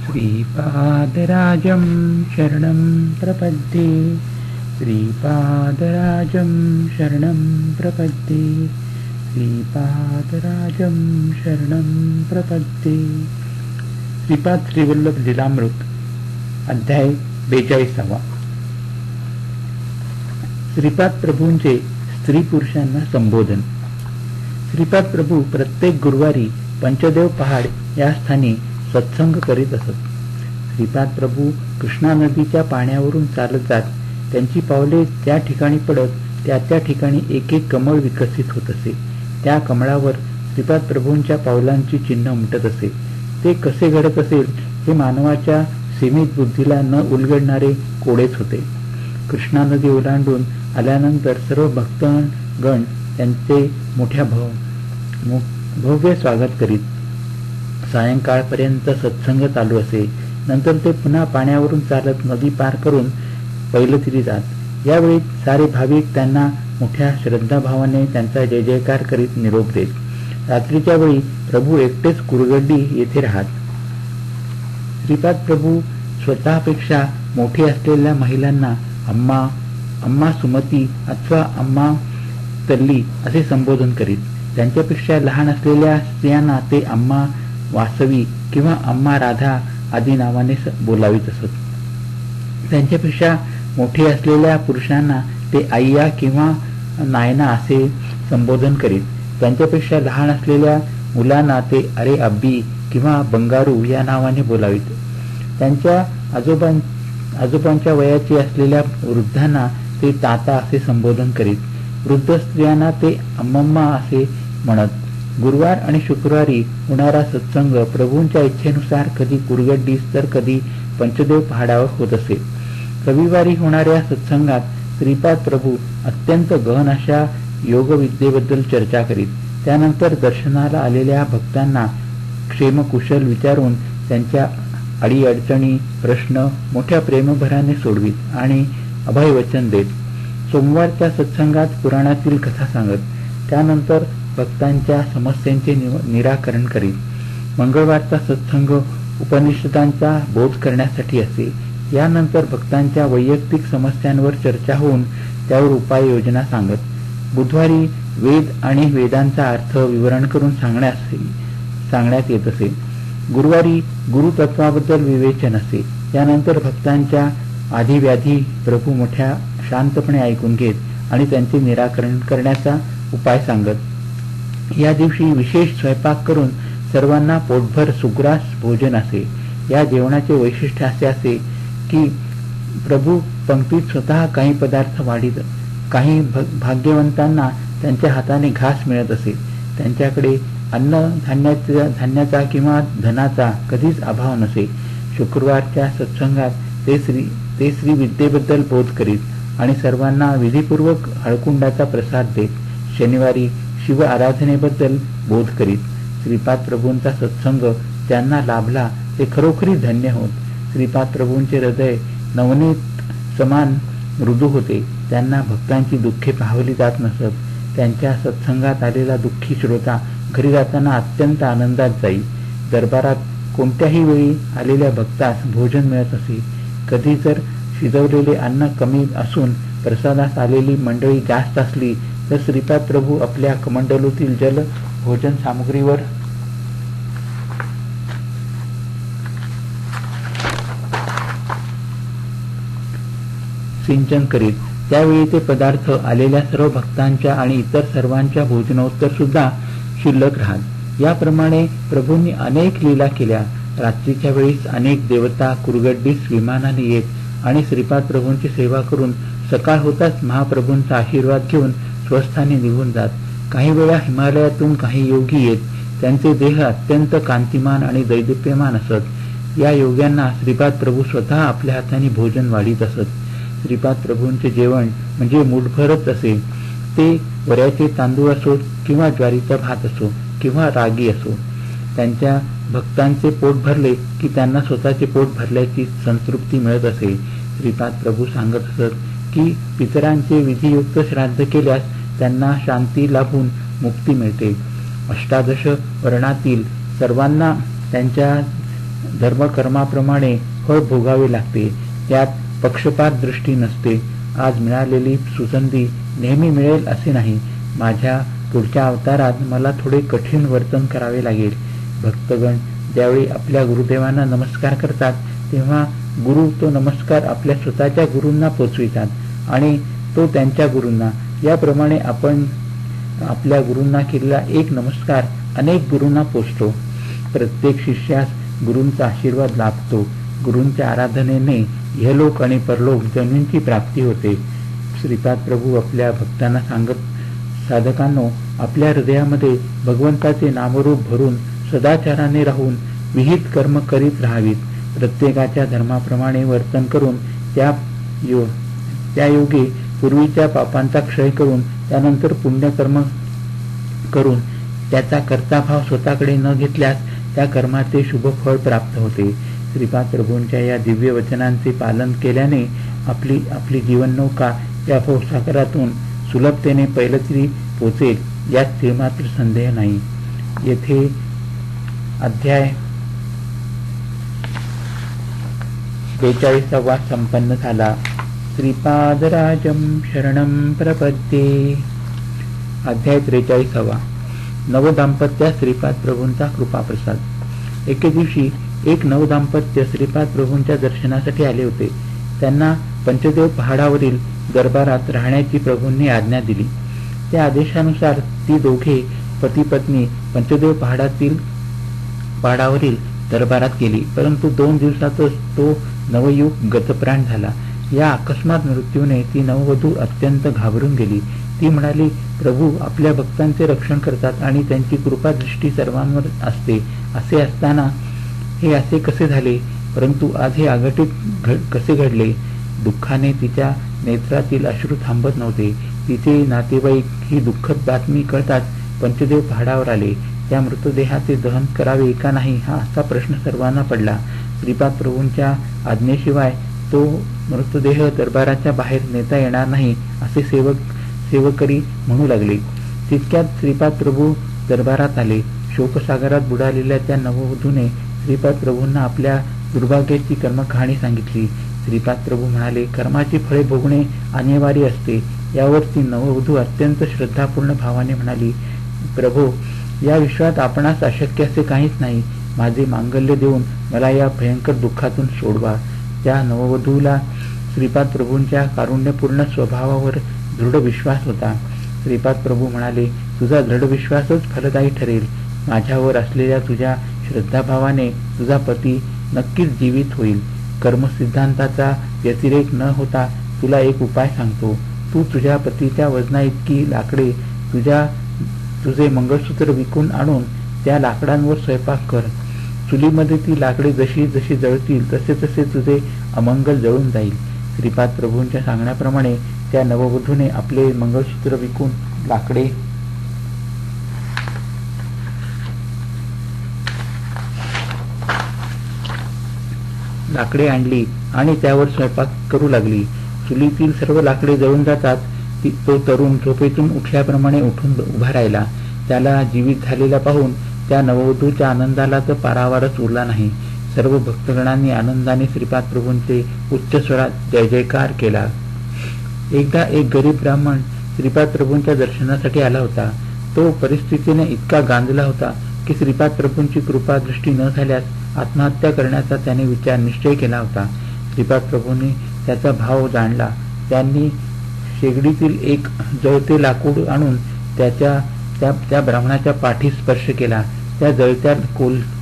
श्रीपादराजं शरणं प्रपद्ये श्रीपादराजं शरणं प्रपद्ये श्रीपादराजं शरणं प्रपद्ये. श्रीपाद श्रीवल्लभ लीलामृत अध्याय 42. श्रीपाद प्रभूंचे स्त्री पुरुषांना संबोधन. श्रीपाद प्रभू प्रत्येक गुरुवारी पंचदेव पहाड या स्थानी सत्संग करीत असत. श्रीपाद प्रभू कृष्णा नदीच्या पाण्यावरून चालत जात. त्यांची पावले त्या ठिकाणी पडत त्या त्या ठिकाणी एक एक कमळ विकसित होत असे. त्या कमळावर श्रीपाद प्रभूंच्या पावलांची चिन्ह उमटत असे. ते कसे घडत असेल हे मानवाच्या सीमित बुद्धीला न उलगडणारे कोडेच होते. कृष्णा नदी ओलांडून आल्यानंतर सर्व भक्तगण त्यांचे मोठ्या भव्य स्वागत करीत. सायंकाळपर्यंत सत्संग चालू असे. नंतर ते पुन्हा पाण्यावरून चालत नदी पार करून पैलतीरी जात. यावेळी सारे भाविक त्यांना मोठ्या श्रद्धाभावाने त्यांचा जय जयकार करीत निरोप देत. रात्रीच्या वेळी प्रभू एकटेच कुरगड्डी येथे राहत. श्रीपाद प्रभू स्वतःपेक्षा मोठी असलेल्या महिलांना अम्मा, अम्मा सुमती अथवा अम्मा तल्ली असे संबोधन करीत. त्यांच्यापेक्षा लहान असलेल्या स्त्रियांना ते अम्मा वासवी किंवा अम्मा राधा आदी नावाने बोलावित असत. त्यांच्यापेक्षा मोठे असलेल्या पुरुषांना ते आय्या किंवा नायना असे संबोधन करीत. त्यांच्यापेक्षा लहान असलेल्या मुलांना ते अरे अब्बी किंवा बंगारू या नावाने बोलावित. त्यांच्या आजोबांच्या वयाची असलेल्या वृद्धांना ते ताता असे संबोधन करीत. वृद्ध स्त्रियांना ते अम्मम्मा असे म्हणत. गुरुवार आणि शुक्रवारी होणारा सत्संग प्रभूंच्या इच्छेनुसार कधी कुरगड्डीस तर कधी पंचदेव पहाडावर होत असे. रविवारी होणाऱ्या सत्संगात श्रीपाद प्रभू अत्यंत गहन अशा योगविद्येबद्दल चर्चा करीत. त्यानंतर दर्शनाला आलेल्या भक्तांना क्षेमकुशल विचारून त्यांच्या अडीअडचणी प्रश्न मोठ्या प्रेमभराने सोडवीत आणि अभयवचन देत. सोमवारच्या सत्संगात पुराणातील कथा सांगत. त्यानंतर भक्तांच्या समस्यांचे निराकरण करीत. मंगळवारचा सत्संग उपनिषदांचा बोध करण्यासाठी असे. यानंतर भक्तांच्या वैयक्तिक समस्यांवर चर्चा होऊन त्यावर उपाययोजना सांगत. बुधवारी वेद आणि वेदांचा अर्थ विवरण करून सांगण्यात येत असे. गुरुवारी गुरुतत्वाबद्दल विवेचन असे. यानंतर भक्तांच्या आधिव्याधी प्रभू मोठ्या शांतपणे ऐकून घेत आणि त्यांचे निराकरण करण्याचा उपाय सांगत. या दिवशी विशेष स्वयंपाक करून सर्वांना पोटभर सुग्रास भोजन असे. या जेवणाचे वैशिष्ट्य असे असे की प्रभू पंक्तीत स्वतः काही पदार्थ वाढीत. काही भाग्यवंतांना त्यांच्या हाताने घास मिळत असे. त्यांच्याकडे अन्न धान्याचा किंवा धनाचा कधीच अभाव नसे. शुक्रवारच्या सत्संगात ते श्री विद्येबद्दल बोध करीत आणि सर्वांना विधीपूर्वक हळकुंडाचा प्रसाद देत. शनिवारी शिव आराधनेबद्दल बोध करीत. श्रीपाद प्रभूंचा सत्संग त्यांना लाभला ते खरोखरी धन्य होत. श्रीपाद प्रभूंचे हृदय नवनीत समान मृदू होते. त्यांना भक्तांची दुःखे पाहवली जात नसत. त्यांच्या सत्संगात आलेला दुःखी श्रोता घरी जाताना अत्यंत आनंदात जाई. दरबारात कोणत्याही वेळी आलेल्या भक्तास भोजन मिळत असे. कधी जर शिजवलेले अन्न कमी असून प्रसादास आलेली मंडळी जास्त असली तर श्रीपाद प्रभू आपल्या कमंडलूतील जल भोजन सामग्रीवर सिंचन करीत. त्यावेळी ते पदार्थ आलेल्या सर्व भक्तांच्या आणि इतर सर्वांच्या भोजनोत्तर सुद्धा शिल्लक राहत. याप्रमाणे प्रभूंनी अनेक लीला केल्या. रात्रीच्या वेळीस अनेक देवता कुरगड्डीस विमानाने येत आणि श्रीपाद प्रभूंची सेवा करून सकाळ होताच महाप्रभूंचा आशीर्वाद घेऊन स्वस्थानी निघून जात. काही वेळा हिमालयातून काही योगी येत. त्यांचे देह अत्यंत कांतिमान आणि दैदिप्यमान असत. या योग्यांना श्रीपाद प्रभू स्वतः आपल्या हाताने भोजन वाढीत असत. श्रीपाद प्रभूंचे जेवण म्हणजे मुठभरच असे. ते वऱ्याचे तांदूळ असो किंवा ज्वारीचा भात असो किंवा रागी असो. त्यांच्या भक्तांचे पोट भरले की त्यांना स्वतःचे पोट भरल्याची संतृप्ती मिळत असे. श्रीपाद प्रभू सांगत असत की पितरांचे विधियुक्त श्राद्ध केल्यास त्यांना शांती लाभून मुक्ती मिळते. 18 वर्णातील सर्वांना त्यांच्या धर्मकर्माप्रमाणे फळ भोगावे लागते. त्यात पक्षपात दृष्टी नसते. आज मिळालेली सुसंधी नेहमी मिळेल असे नाही. माझ्या पुढच्या अवतारात मला थोडे कठीण वर्तन करावे लागेल. भक्तगण ज्यावेळी आपल्या गुरुदेवांना नमस्कार करतात तेव्हा गुरु तो नमस्कार आपल्या स्वतःच्या गुरूंना पोचवितात आणि तो त्यांच्या गुरूंना. याप्रमाणे आपण आपल्या गुरूंना केलेला एक नमस्कार अनेक गुरूंना पोचतो. प्रत्येक शिष्यास गुरूंचा आशीर्वाद लाभतो. गुरूंच्या आराधनेने इहलोक आणि परलोक दोन्हींची प्राप्ती होते. श्रीपाद प्रभू आपल्या भक्तांना सांगत, साधकांनो, आपल्या हृदयामध्ये भगवंताचे नामरूप भरून सदाचाराने राहून विहित कर्म करीत राहावीत. प्रत्येकाच्या धर्माप्रमाणे वर्तन करून त्या योगे पूर्वीच्या पापांचा क्षय करून त्यानंतर पुण्यकर्म करून त्याचा कर्ताभाव स्वतःकडे न घेतल्यास त्या कर्माचे शुभ फळ प्राप्त होते. श्रीपाद प्रभूंच्या या दिव्य वचनांचे पालन केल्याने आपली जीवननौका या भवसागरातून सुलभतेने पैलतीरी पोचेल यात तीळमात्र संदेह नाही. येथे अध्याय 42 संपन्न झाला. श्रीपादराजं शरणं प्रपद्ये. अध्याय 43. नवदाम्पत्या श्रीपाद प्रभूंचा कृपाप्रसाद. एके दिवशी एक नवदाम्पत्य श्रीपाद प्रभूंच्या दर्शनासाठी आले होते. त्यांना पंचदेव पहाडावरील दरबारात राहण्याची प्रभूंनी आज्ञा दिली. त्या आदेशानुसार ती दोघे पती पत्नी पंचदेव पहाडावरील दरबारात गेली. परंतु 2 दिवसातच तो नवयुग गतप्राण झाला. या अकस्मात मृत्यूने ती नववधू अत्यंत घाबरून गेली. ती म्हणाली, प्रभू आपल्या भक्तांचे रक्षण करतात आणि त्यांची कृपा दृष्टी सर्वांवर असते. असे असताना हे असे कसे झाले? परंतु आज हे अघटित कसे घडले? दुःखाने तिच्या नेत्रातील अश्रू थांबत नव्हते. तिचे नातेवाईक ही दुःखद बातमी कळताच पंचदेव पहाडावर आले. त्या मृतदेहाचे दहन करावे का नाही हा असा प्रश्न सर्वांना पडला. श्रीपाद प्रभूंच्या आज्ञेशिवाय तो मृतदेह दरबाराच्या बाहेर नेता येणार नाही असे सेवकरी म्हणू लागले. तितक्यात श्रीपाद प्रभू दरबारात आले. शोकसागरात बुडालेल्या त्या नववधूने श्रीपाद प्रभूंना आपल्या दुर्भाग्याची कर्मकहाणी सांगितली. श्रीपाद प्रभू म्हणाले, कर्माची फळे भोगणे अनिवार्य असते. यावर ती नववधू अत्यंत श्रद्धापूर्ण भावाने म्हणाली, प्रभू या विश्वात आपणास अशक्य असे काहीच नाही. माझे मांगल्य देऊन मला या भयंकर दुःखातून सोडवा. त्या नववधूला श्रीपाद प्रभूंच्या कारुण्यपूर्ण स्वभावावर दृढ विश्वास होता. श्रीपाद प्रभू म्हणाले, तुझा दृढ विश्वासच फलदायी ठरेल. माझ्यावर असलेल्या तुझ्या श्रद्धाभावाने तुझा पती नक्कीच जीवित होईल. कर्मसिद्धांताचा व्यतिरेक न होता तुला एक उपाय सांगतो. तू तुझ्या पतीच्या वजना इतकी लाकडे तुझे मंगळसूत्र विकून आणून त्या लाकडांवर स्वयंपाक कर. चुलीमध्ये ती लाकडे जशी जशी जळतील तसे तसे तुझे अमंगल जळून जाईल. श्रीपाद प्रभूंच्या सांगण्याप्रमाणे त्या नववधूने आपले मंगळसूत्र विकून लाकडे आणली आणि त्यावर स्वयंपाक करू लागली. चुलीतील सर्व लाकडे जळून जातात. तो तरुण झोपेतून उठल्याप्रमाणे उठून उभा राहिला. त्याला जीवित झालेला पाहून त्या नववधूच्या आनंदाला तर पारावारच उरला नाही. सर्व भक्तगणांनी आनंदाने श्रीपाद प्रभूंचे उच्च स्वरात जय जयकार केला. एकदा एक गरीब ब्राह्मण श्रीपाद प्रभूंच्या दर्शनासाठी आला होता. तो परिस्थितीने इतका गांजला होता की श्रीपाद प्रभूंची कृपा दृष्टी न झाल्यास आत्महत्या करण्याचा त्याने विचार निश्चय केला होता. श्रीपाद प्रभूंनी त्याचा भाव जाणला. त्यांनी शेगडीतील एक जळते लाकूड आणून त्या ब्राह्मणाच्या पाठीस स्पर्श केला. त्या जळत्या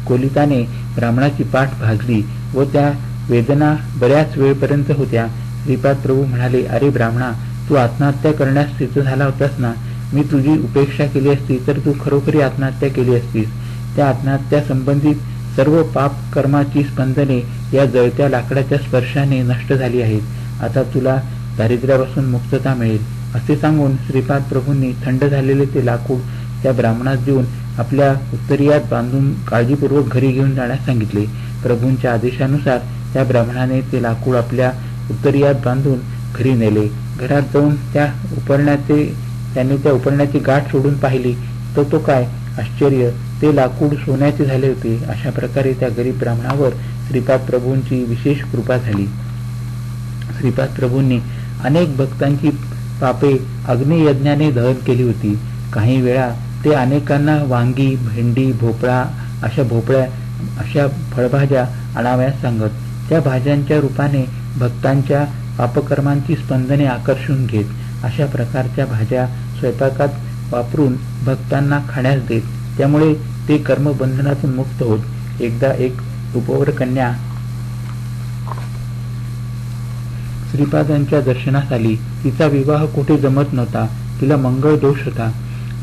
कोलिताने ब्राह्मणाची पाठ भाजली व त्या वेदना बऱ्याच वेळपर्यंत होत्या. श्रीपाद प्रभू म्हणाले, अरे ब्राह्मणा, तू आत्महत्या करण्यास सिद्ध झाला होतास ना. मी तुझी उपेक्षा केली असती तर तू खरोखरी आत्महत्या केली असतीस. त्या आत्महत्या संबंधित सर्व पाप कर्माची स्पंदने या जळत्या लाकडाच्या स्पर्शाने नष्ट झाली आहेत. आता तुला दारिद्र्यापासून मुक्तता मिळेल. असे सांगून श्रीपाद प्रभूंनी थंड झालेले ते लाकूड त्या ब्राह्मणास देऊन आपल्या उत्तरीयात बांधून काळजीपूर्वक घरी घेऊन जाण्यास सांगितले. प्रभूंच्या आदेशानुसार त्या ब्राह्मणाने ते लाकूड आपल्या उत्तरीयात बांधून घरी नेले. घरात जाऊन त्याने त्या उपरण्याची गाठ सोडून पाहिली. तो काय आश्चर्य! ते लाकूड सोन्याचे झाले होते. अशा प्रकारे त्या गरीब ब्राह्मणावर श्रीपाद प्रभूंची विशेष कृपा झाली. श्रीपाद प्रभूंनी अनेक भक्तांची पापे अग्नियज्ञाने दहन केली होती. काही वेळा ते अनेकांना वांगी, भेंडी, भोपळा अशा फळभाज्या आणाव्यास सांगत. त्या भाज्यांच्या रूपाने भक्तांच्या पापकर्मांची स्पंदने आकर्षून घेत. अशा प्रकारच्या भाज्या स्वयंपाकात वापरून भक्तांना खाण्यास देत. त्यामुळे ते कर्मबंधनातून मुक्त होत. एकदा एक उपवर कन्या श्रीपादांच्या दर्शनास आली. तिचा विवाह कुठे जमत नव्हता. तिला मंगळ दोष होता.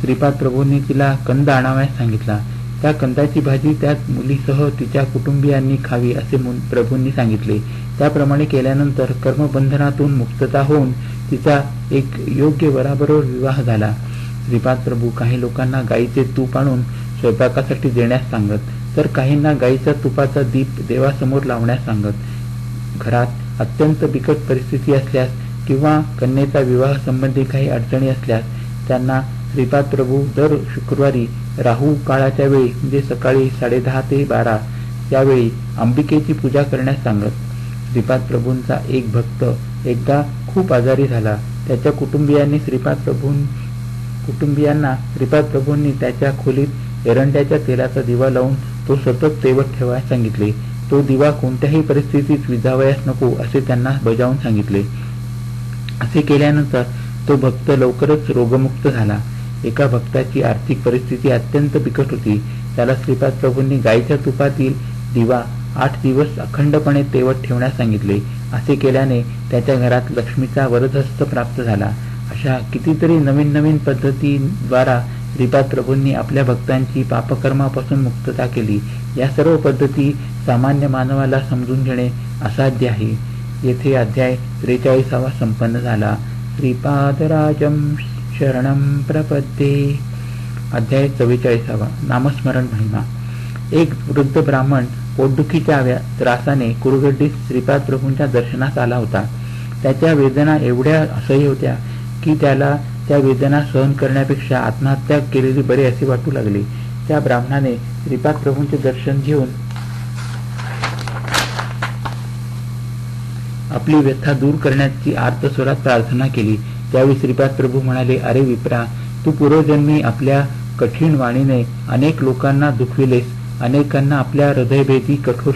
श्रीपाद प्रभूंनी तिला कंद आणावयास सांगितला. त्या कंदाची भाजी त्याच मुलीसह तिच्या कुटुंबियांनी खावी असे प्रभूंनी सांगितले. त्याप्रमाणे केल्यानंतर कर्मबंधनातून मुक्तता होऊन तिचा एक योग्य वराबरोबर विवाह झाला. श्रीपाद प्रभू काही लोकांना गायीचे तूप आणून स्वयंपाकासाठी देण्यास सांगत, तर काहींना गायीच्या तुपाचा दीप देवासमोर लावण्यास सांगत. घरात अत्यंत बिकट परिस्थिती असल्यास किंवा कन्येचा विवाह संबंधी काही अडचणी असल्यास त्यांना श्रीपाद प्रभू दर शुक्रवारी राहू काळाच्या वेळी म्हणजे सकाळी 10:30 ते 12 यावेळी अंबिकेची पूजा करण्यास सांगत. श्रीपाद प्रभूंचा एक भक्त एकदा खूप आजारी झाला. त्याच्या कुटुंबियांना श्रीपाद प्रभूंनी त्याच्या खोलीत एरंड्याच्या तेलाचा दिवा लावून तो सतत तेवत ठेवायला सांगितले. तो दिवा कोणत्याही परिस्थितीत विझावयास नको असे त्यांना बजावून सांगितले. असे केल्यानंतर तो भक्त लवकरच रोगमुक्त झाला. एका भक्ताची आर्थिक परिस्थिती अत्यंत बिकट होती. त्याला श्रीपाद प्रभूंनी गायीच्या तुपातील दिवा 8 दिवस अखंडपणे तेवत ठेवण्यास सांगितले. असे केल्याने त्याच्या घरात लक्ष्मीचा वरदहस्त प्राप्त झाला. अशा कितीतरी नवीन नवीन पद्धतीद्वारा श्रीपाद प्रभूंनी आपल्या भक्तांची पापकर्मापासून मुक्तता केली. या सर्व पद्धती सामान्य मानवाला समजून घेणे असाध्य आहे. येथे अध्याय 43 संपन्न झाला. श्रीपादराजं शरणं प्रपद्ये. अध्याय 44 नामस्मरण महिमा. एक वृद्ध ब्राह्मण पोटदुखीच्या त्रासाने कुरगड्डीत श्रीपाद प्रभूंच्या दर्शनास आला होता. त्याच्या वेदना एवढ्या असह्य होत्या की त्याला त्या वेदना सहन करण्यापेक्षा आत्महत्या केलेली बरे असे वाटू लागले. त्या ब्राह्मणाने श्रीपाद प्रभूंचे दर्शन घेऊन आपली व्यथा दूर करण्याची आर्तस्वरात प्रार्थना केली. त्यावेळी श्रीपाद प्रभू म्हणाले, अरे विप्रा, तू पूर्वजन्मी आपल्या कठीण वाणीने अनेक लोकांना दुखविलेस. अनेकांना आपल्या हृदयभेदी कठोर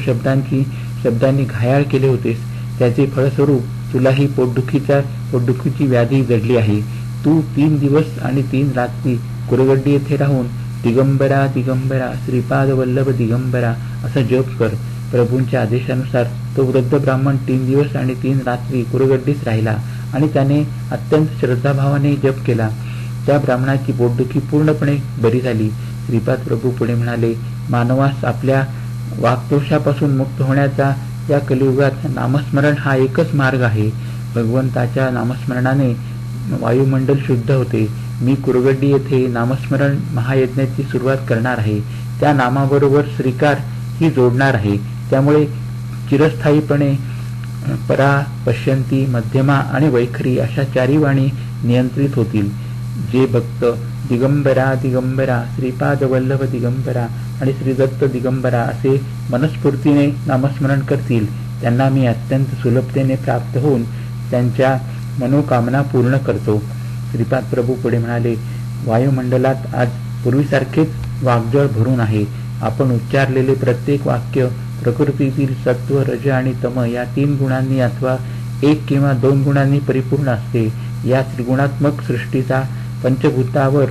शब्दांनी घायाळ केले होतेस. त्याचे फळस्वरूप तुला ही पोटदुखीची व्याधी जडली आहे. तू 3 दिवस आणि 3 रात्री कुरगड्डी येथे राहून दिगंबरा दिगंबरा श्रीपाद वल्लभ दिगंबरा असा जप कर. प्रभूंच्या आदेशानुसार तो वृद्ध ब्राह्मण 3 दिवस आणि 3 रात्री कुरगड्डीस राहिला आणि त्याने अत्यंत श्रद्धाभावाने जप केला. त्या ब्राह्मणाची पोटदुखी पूर्णपणे बरी झाली. श्रीपाद प्रभू पुढे म्हणाले, मानवास आपल्या वाक्दोषापासून मुक्त होण्याचा या कलियुगात नामस्मरण हा एकच मार्ग आहे. भगवंताच्या नामस्मरणाने वायुमंडल शुद्ध होते. मी कुरगड्डी येथे नामस्मरण महायज्ञाची सुरुवात करणार आहे. त्या नामाबरोबर श्रीकार ही जोडणार आहे. त्यामुळे चिरस्थायीपणे परा, पश्यंती, मध्यमा आणि वैखरी अशा 4 वाणी नियंत्रित होतील. जे भक्त दिगंबरा दिगंबरा श्रीपाद वल्लभ दिगंबरा आणि श्रीदत्त दिगंबरा असे मनस्फूर्तीने नामस्मरण करतील त्यांना मी अत्यंत सुलभतेने प्राप्त होऊन त्यांच्या मनोकामना पूर्ण करतो. श्रीपाद प्रभू पुढे म्हणाले, वायुमंडलात आज पूर्वीसारखेच वाग्जळ भरून आहे. आपण उच्चारलेले प्रत्येक वाक्य प्रकृतीतील सत्व, रज आणि तम या 3 गुणांनी अथवा 1 किंवा 2 गुणांनी परिपूर्ण असते. या त्रिगुणात्मक सृष्टीचा पंचभूतावर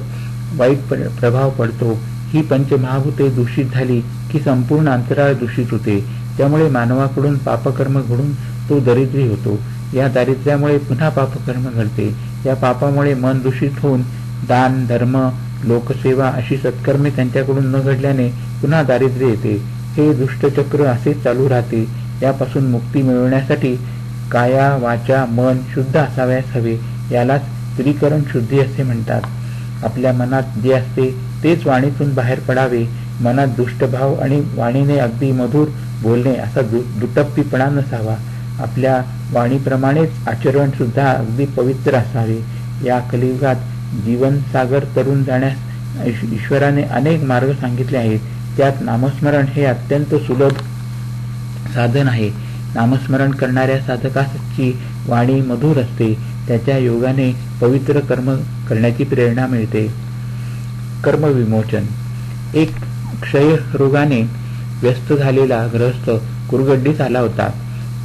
वाईट प्रभाव पडतो. ही पंचमहाभूते दूषित झाली की संपूर्ण अंतराळ दूषित होते. त्यामुळे मानवाकडून पापकर्म घडून तो दरिद्री होतो. या दारिद्र्यामुळे पुन्हा पापकर्म घडते. या पापामुळे मन दूषित होऊन दान, धर्म, लोकसेवा अशी सत्कर्मे त्यांच्याकडून न घडल्याने पुन्हा दारिद्र्य येते. हे दुष्टचक्र असेच चालू राहते. यापासून मुक्ती मिळवण्यासाठी काया, वाचा, मन शुद्ध असावयास हवे. यालाच त्रिकरण शुद्धी असे म्हणतात. आपल्या मनात जे असते तेच वाणीतून बाहेर पडावे. मनात दुष्टभाव आणि वाणीने अगदी मधुर बोलणे असा दुटप्पीपणा नसावा. आपल्या वाणीप्रमाणेच आचरण सुद्धा अगदी पवित्र असावे. या कलियुगात जीवनसागर तरुण जाण्यास ईश्वराने अनेक मार्ग सांगितले आहेत. त्यात नामस्मरण हे अत्यंत सुलभ साधन आहे. नामस्मरण करणाऱ्या साधकाची वाणी मधुर असते. त्याच्या योगाने पवित्र कर्म करण्याची प्रेरणा मिळते. कर्मविमोचन. एक क्षयरोगाने व्यस्त झालेला गृहस्थ कुरगड्डीस आला होता.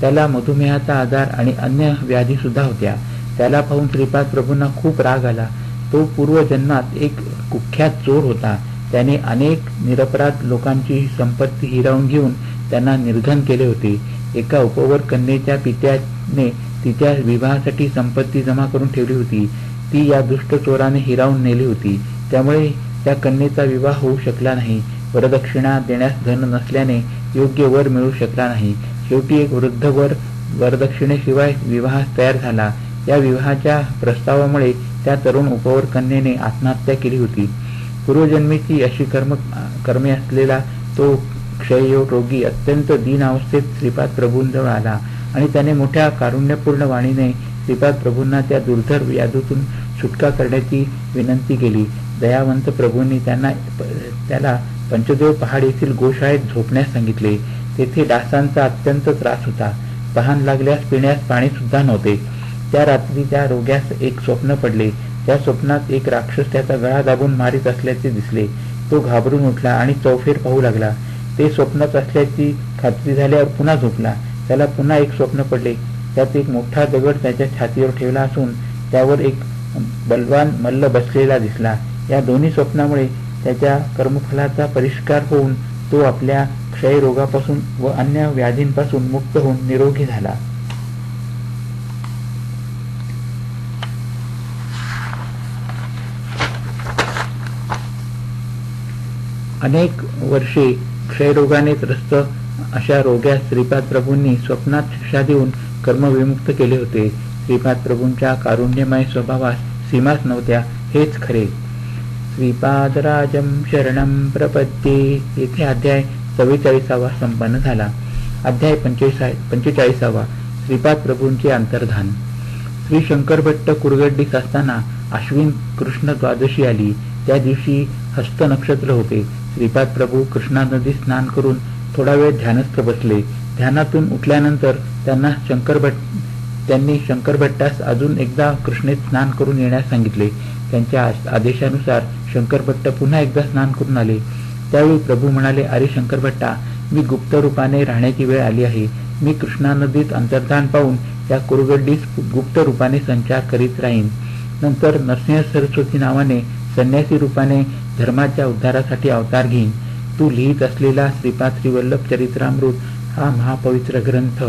त्याला मधुमेहाचा आजार आणि अन्य व्याधी सुद्धा होत्या. त्याला पाहून श्रीपाद प्रभूंना खूप राग आला. तो पूर्वजन्मात एक कुख्यात चोर होता. त्याने अनेक निरपराध लोकांची संपत्ती हिरावून घेऊन त्यांना निर्धन केले होते. एका उपवर कन्येच्या पित्याने तिच्या विवाहासाठी संपत्ती जमा करून ठेवली होती. ती या दुष्ट चोराने हिरावून नेली होती. त्यामुळे त्या कन्येचा विवाह होऊ शकला नाही. वरदक्षिणा देण्यास धन नसल्याने योग्य वर मिळू शकला नाही. शेवटी एक वृद्ध वरदक्षिणेशिवाय विवाहास तयार झाला. या विवाहाच्या प्रस्तावामुळे त्या तरुण उपवर कन्येने आत्महत्या केली होती. पूर्वजन्मीची अशी कर्मे असलेला तो क्षयरोगी अत्यंत दीन अवस्थेत श्रीपाद प्रभूंजवळ आला आणि त्याने मोठ्या कारुण्यपूर्ण वाणीने श्रीपाद प्रभूंना त्या दुर्धर व्याधीतून सुटका करण्याची विनंती केली. दयावंत प्रभूंनी त्याला पंचदेव पहाड येथील गोशाळेत झोपण्यास सांगितले. तेथे डासांचा अत्यंत त्रास होता. तहान लागल्यास पिण्यास पाणी सुद्धा नव्हते. त्या रात्री त्या रोग्यास एक स्वप्न पडले. त्या स्वप्नात एक राक्षस त्याचा गळा दाबून मारित असल्याचे दिसले. तो घाबरून उठला आणि चौफेर पाहू लागला. ते स्वप्नच असल्याची खात्री झाल्यावर पुन्हा झोपला. त्याला पुन्हा एक स्वप्न पडले. त्यात एक मोठा दगड त्याच्या छातीवर ठेवला असून त्यावर एक बलवान मल्ल बसलेला दिसला. या दोन्ही स्वप्नामुळे त्याच्या कर्मफलाचा परिष्कार होऊन तो आपल्या क्षयरोगापासून व अन्य व्याधींपासून मुक्त होऊन निरोगी झाला. अनेक वर्षे क्षयरोगाने त्रस्त अशा रोग्यास श्रीपाद प्रभूंनी स्वप्नात शिक्षा देऊन कर्मविमुक्त केले होते. श्रीपाद प्रभूंच्या कारुण्यमय स्वभावास सीमाच नव्हत्या हेच खरे. श्रीपादराजं शरणं प्रपद्ये. येथे अध्याय 44 संपन्न झाला. अध्याय 45 श्रीपाद प्रभूंचे अंतर्धान. श्री शंकर भट्ट कुरगड्डीस असताना अश्विन कृष्ण द्वादशी आली. त्या दिवशी हस्त नक्षत्र होते. श्रीपाद प्रभू कृष्णा नदीत स्नान करून थोडा वेळ ध्यानस्थ बसले. ध्यानातून उठल्यानंतर त्यांनी शंकर भट्टास अजून एकदा कृष्णेत स्नान करून येण्यास सांगितले. त्यांच्या आदेशानुसार शंकर भट्ट पुन्हा एकदा स्नान करून आले. त्यावेळी प्रभू म्हणाले, अरे शंकर भट्टा, मी गुप्त रूपाने राहण्याची वेळ आली आहे. मी कृष्णा नदीत अंतर्धान पाहून त्या कुरगड्डीस गुप्त रूपाने संचार करीत राहीन. नंतर नरसिंह सरस्वती नावाने संन्यासी रूपाने धर्माच्या उद्धारासाठी अवतार घेईन. तू लिहित असलेला श्रीपाद श्रीवल्लभ चरित्रामृत हा महापवित्र ग्रंथ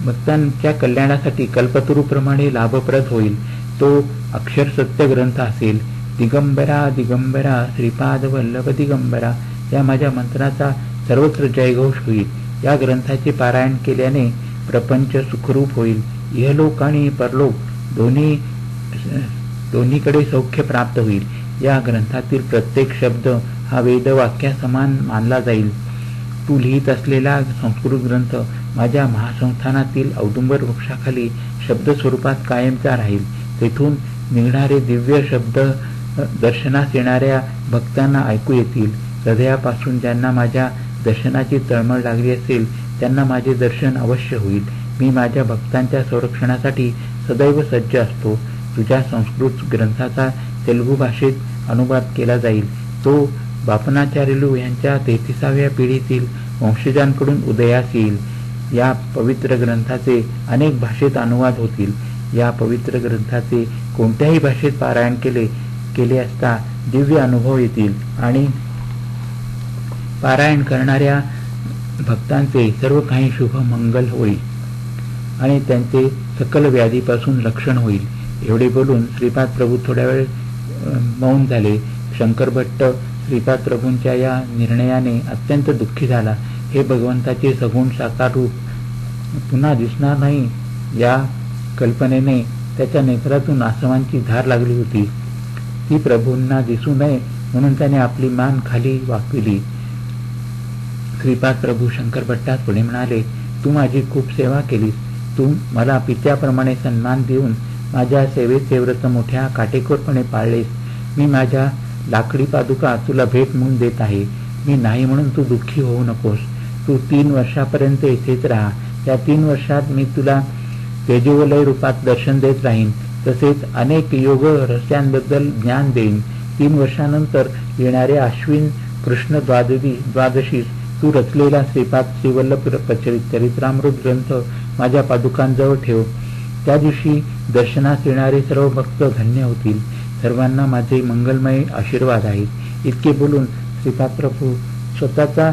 भक्तांच्या कल्याणासाठी कल्पतरूप्रमाणे लाभप्रद होईल. तो अक्षर सत्य ग्रंथ असेल. दिगंबरा दिगंबरा श्रीपाद वल्लभ दिगंबरा या माझ्या मंत्राचा सर्वत्र जयघोष होईल. या ग्रंथाचे पारायण केल्याने प्रपंच सुखरूप होईल. इहलोक आणि परलोक दोन्हीकडे सौख्य प्राप्त होईल. या ग्रंथातील प्रत्येक शब्द हा वेदवाक्या समान मानला जाईल. तू लिहित असलेला संस्कृत ग्रंथ माझ्या महासंस्थानातील औदुंबर वृक्षाखाली शब्द स्वरूपात कायमचा राहील. तेथून निघणारे दिव्य शब्द दर्शनास येणाऱ्या भक्तांना ऐकू येतील. हृदयापासून ज्यांना माझ्या दर्शनाची तळमळ लागली असेल त्यांना माझे दर्शन अवश्य होईल. मी माझ्या भक्तांच्या संरक्षणासाठी सदैव सज्ज असतो. तुझ्या संस्कृत ग्रंथाचा तेलुगू भाषेत अनुवाद केला जाईल. तो बापनाचार्युलू यांच्या 33व्या पिढीतील वंशजांकडून उदयास येईल. या पवित्र ग्रंथाचे अनेक भाषेत अनुवाद होतील. या पवित्र ग्रंथाचे कोणत्याही भाषेत पारायण केले असता दिव्य अनुभव येतील आणि पारायण करणाऱ्या भक्तांचे सर्व काही शुभ मंगल होईल आणि त्यांचे सकल व्याधीपासून रक्षण होईल. एवढे बोलून श्रीपाद प्रभू थोड्या वेळ मौन झाले. शंकर भट्ट श्रीपाद प्रभूंच्या या निर्णयाने अत्यंत दुःखी झाला. हे भगवंताचे सगुण साकार रूप पुन्हा दिसणार नाही या कल्पनेने त्याच्या नेत्रातून आसवांची धार लागली होती. ती प्रभूंना दिसू नये म्हणून त्याने आपली मान खाली वाकविली. श्रीपाद प्रभू शंकर भट्टास पुढे म्हणाले, तू माझी खूप सेवा केलीस. तू मला पित्याप्रमाणे सन्मान देऊन माझ्या सेवेचे व्रत मोठ्या काटेकोरपणे पाळलेस. मी माझ्या लाकडी पादुका तुला भेट म्हणून देत आहे. मी नाही म्हणून तू दुःखी होऊ नकोस. तू 3 वर्षापर्यंत येथेच राहा. त्या 3 वर्षात मी तुला तेजोवलय रूपात दर्शन देत राहीन. तसेच अनेक योग रहस्यांबद्दल ज्ञान देईन. 3 वर्षानंतर येणाऱ्या अश्विन कृष्ण द्वादशीस तू रचलेला श्रीपाद श्रीवल्लभ चरित्रामृत ग्रंथ माझ्या पादुकांजवळ ठेव. त्या दिवशी दर्शनास येणारे सर्व भक्त धन्य होतील. सर्वांना माझे मंगलमय आशीर्वाद आहेत. इतके बोलून श्रीपाद प्रभू स्वतःचा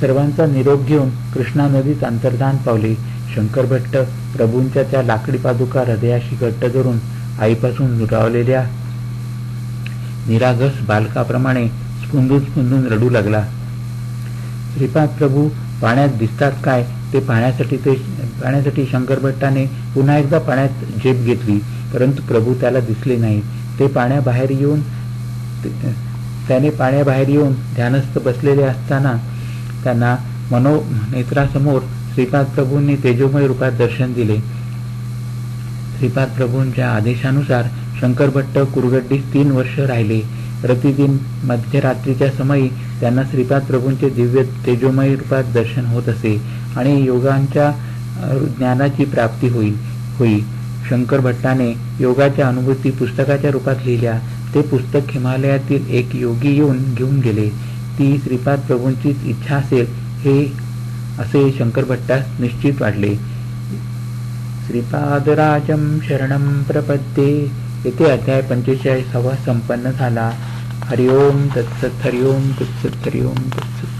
सर्वांचा निरोप घेऊन कृष्णा नदीत अंतर्धान पावले. शंकर भट्ट प्रभूंच्या त्या लाकडी पादुका हृदयाशी घट्ट धरून आईपासून दुरावलेल्या निरागस बालकाप्रमाणे स्फुंदून रडू लागला. श्रीपाद प्रभू पाण्यात दिसतात काय ते पाहण्यासाठी शंकर भट्टाने पुन्हा एकदा पाण्यात झेप घेतली, परंतु प्रभू त्याला दिसले नाही. त्याने पाण्याबाहेर येऊन ध्यानस्थ बसलेले असताना त्यांना मनोनेत्रासमोर श्रीपाद प्रभूंनी तेजोमय रूपात दर्शन दिले. श्रीपाद प्रभूंच्या आदेशानुसार शंकर भट्ट कुरगड्डीस 3 वर्ष राहिले. प्रतिदिन मध्यरात्रीच्या समयी त्यांना श्रीपाद प्रभूंचे दिव्य तेजोमय रूपात दर्शन होत असे आणि योगांच्या ज्ञानाची प्राप्ती होई. शंकर भट्टाने योगाच्या अनुभूती पुस्तकाच्या रूपात लिहिल्या. ते पुस्तक हिमालयातील एक योगी येऊन घेऊन गेले. ती श्रीपाद प्रभूंचीच इच्छा असेल असे शंकर भट्टास निश्चित वाटले. श्रीपादराजं शरणं प्रपद्ये. येथे अध्याय 45 संपन्न झाला. हरिओम तत्सत. हरिओम तत्सत. हरिओम तत्सत.